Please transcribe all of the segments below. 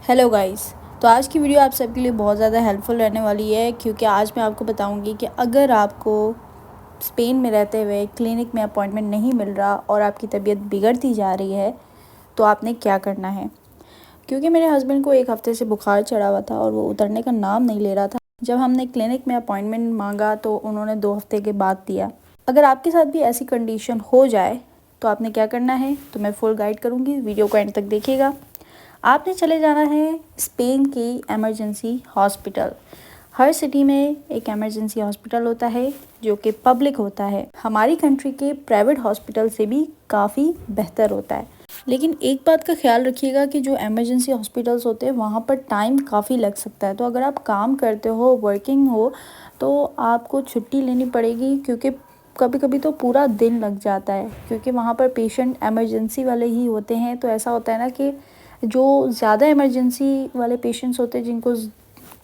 Hello guys. तो आज की वीडियो आप सबके लिए बहुत ज़्यादा हेल्पफुल रहने वाली है, क्योंकि आज मैं आपको बताऊंगी कि अगर आपको स्पेन में रहते हुए क्लिनिक में अपॉइंटमेंट नहीं मिल रहा और आपकी तबीयत बिगड़ती जा रही है तो आपने क्या करना है। क्योंकि मेरे हस्बैंड को 1 हफ़्ते से बुखार चढ़ा हुआ था और वो उतरने का नाम नहीं ले रहा था। जब हमने क्लिनिक में अपॉइंटमेंट मांगा तो उन्होंने 2 हफ्ते के बाद दिया। अगर आपके साथ भी ऐसी कंडीशन हो जाए तो आपने क्या करना है, तो मैं फुल गाइड करूँगी, वीडियो को एंड तक देखिएगा। आपने चले जाना है स्पेन की एमरजेंसी हॉस्पिटल। हर सिटी में एक एमरजेंसी हॉस्पिटल होता है जो कि पब्लिक होता है। हमारी कंट्री के प्राइवेट हॉस्पिटल से भी काफ़ी बेहतर होता है। लेकिन एक बात का ख्याल रखिएगा कि जो एमरजेंसी हॉस्पिटल्स होते हैं वहाँ पर टाइम काफ़ी लग सकता है। तो अगर आप काम करते हो, वर्किंग हो, तो आपको छुट्टी लेनी पड़ेगी, क्योंकि कभी कभी तो पूरा दिन लग जाता है, क्योंकि वहाँ पर पेशेंट एमरजेंसी वाले ही होते हैं। तो ऐसा होता है ना कि जो ज़्यादा इमरजेंसी वाले पेशेंट्स होते हैं, जिनको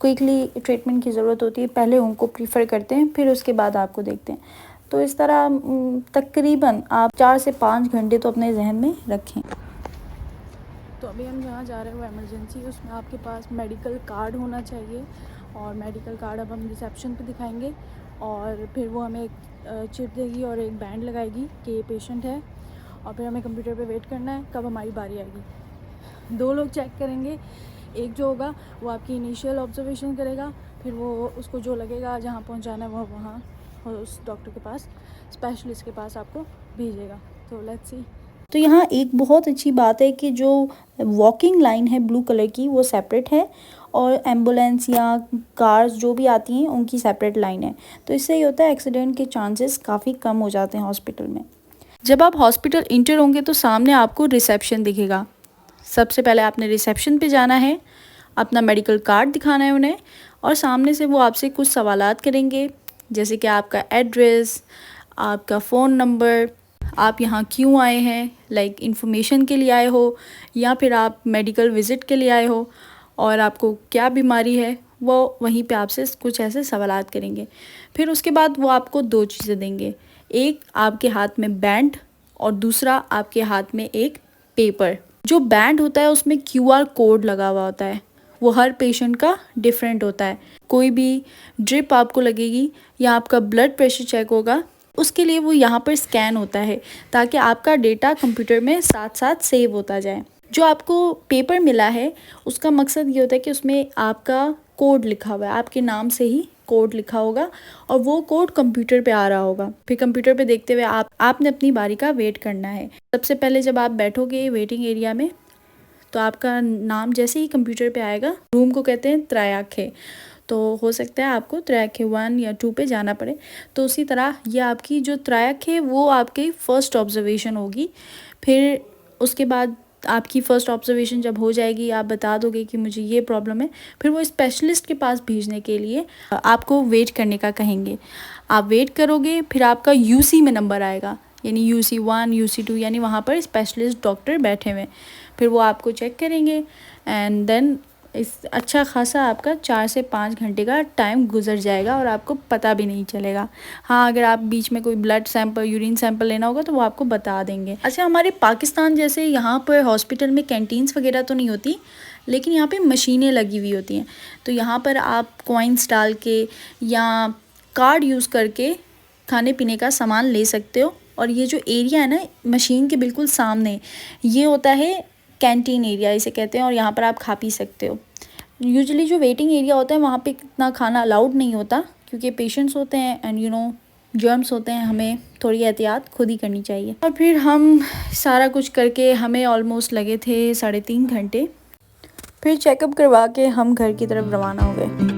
क्विकली ट्रीटमेंट की ज़रूरत होती है, पहले उनको प्रीफर करते हैं, फिर उसके बाद आपको देखते हैं। तो इस तरह तकरीबन आप 4 से 5 घंटे तो अपने जहन में रखें। तो अभी हम जहाँ जा रहे हैं वो एमरजेंसी, उसमें आपके पास मेडिकल कार्ड होना चाहिए। और मेडिकल कार्ड अब हम रिसेप्शन पे दिखाएंगे और फिर वो हमें एक चिप देगी और एक बैंड लगाएगी कि ये पेशेंट है। और फिर हमें कंप्यूटर पे वेट करना है कब हमारी बारी आएगी। 2 लोग चेक करेंगे। एक जो होगा वो आपकी इनिशियल ऑब्जर्वेशन करेगा, फिर वो उसको जो लगेगा जहाँ पहुँचाना है वो वहाँ उस डॉक्टर के पास, स्पेशलिस्ट के पास आपको भेजेगा। तो लेट्स सी। तो यहाँ एक बहुत अच्छी बात है कि जो वॉकिंग लाइन है ब्लू कलर की वो सेपरेट है, और एम्बुलेंस या कार्स जो भी आती हैं उनकी सेपरेट लाइन है। तो इससे ये होता है एक्सीडेंट के चांसेस काफ़ी कम हो जाते हैं हॉस्पिटल में। जब आप हॉस्पिटल इंटर होंगे तो सामने आपको रिसेप्शन दिखेगा। सबसे पहले आपने रिसेप्शन पे जाना है, अपना मेडिकल कार्ड दिखाना है उन्हें, और सामने से वो आपसे कुछ सवालात करेंगे, जैसे कि आपका एड्रेस, आपका फ़ोन नंबर, आप यहाँ क्यों आए हैं, लाइक इन्फॉर्मेशन के लिए आए हो या फिर आप मेडिकल विज़िट के लिए आए हो, और आपको क्या बीमारी है, वो वहीं पे आपसे कुछ ऐसे सवालात करेंगे। फिर उसके बाद वो आपको 2 चीज़ें देंगे, एक आपके हाथ में बैंड और दूसरा आपके हाथ में एक पेपर। जो बैंड होता है उसमें QR कोड लगा हुआ होता है, वो हर पेशेंट का डिफरेंट होता है। कोई भी ड्रिप आपको लगेगी या आपका ब्लड प्रेशर चेक होगा, उसके लिए वो यहाँ पर स्कैन होता है, ताकि आपका डेटा कंप्यूटर में साथ साथ सेव होता जाए। जो आपको पेपर मिला है उसका मकसद ये होता है कि उसमें आपका कोड लिखा हुआ है, आपके नाम से ही कोड लिखा होगा और वो कोड कंप्यूटर पे आ रहा होगा। फिर कंप्यूटर पे देखते हुए आपने अपनी बारी का वेट करना है। सबसे पहले जब आप बैठोगे वेटिंग एरिया में, तो आपका नाम जैसे ही कंप्यूटर पे आएगा, रूम को कहते हैं त्रयाखे। तो हो सकता है आपको त्रयाखे 1 या 2 पे जाना पड़े। तो उसी तरह ये आपकी जो त्रयाखे वो आपकी फ़र्स्ट ऑब्जर्वेशन होगी। फिर उसके बाद आपकी फ़र्स्ट ऑब्जर्वेशन जब हो जाएगी, आप बता दोगे कि मुझे ये प्रॉब्लम है, फिर वो स्पेशलिस्ट के पास भेजने के लिए आपको वेट करने का कहेंगे। आप वेट करोगे, फिर आपका UC में नंबर आएगा, यानी UC1 UC2, यानी वहाँ पर स्पेशलिस्ट डॉक्टर बैठे हुए। फिर वो आपको चेक करेंगे एंड देन इस अच्छा खासा आपका 4 से 5 घंटे का टाइम गुजर जाएगा और आपको पता भी नहीं चलेगा। हाँ, अगर आप बीच में कोई ब्लड सैंपल, यूरिन सैंपल लेना होगा तो वो आपको बता देंगे। अच्छा, हमारे पाकिस्तान जैसे यहाँ पर हॉस्पिटल में कैंटीन्स वगैरह तो नहीं होती, लेकिन यहाँ पे मशीनें लगी हुई होती हैं। तो यहाँ पर आप कॉइन्स डाल के या कार्ड यूज़ करके खाने पीने का सामान ले सकते हो। और ये जो एरिया है ना मशीन के बिल्कुल सामने, ये होता है कैंटीन एरिया इसे कहते हैं, और यहाँ पर आप खा पी सकते हो। यूजुअली जो वेटिंग एरिया होता है वहाँ पे इतना खाना अलाउड नहीं होता, क्योंकि पेशेंट्स होते हैं एंड जर्म्स होते हैं, हमें थोड़ी एहतियात खुद ही करनी चाहिए। और फिर हम सारा कुछ करके हमें ऑलमोस्ट लगे थे 3.5 घंटे। फिर चेकअप करवा के हम घर की तरफ रवाना हो गए।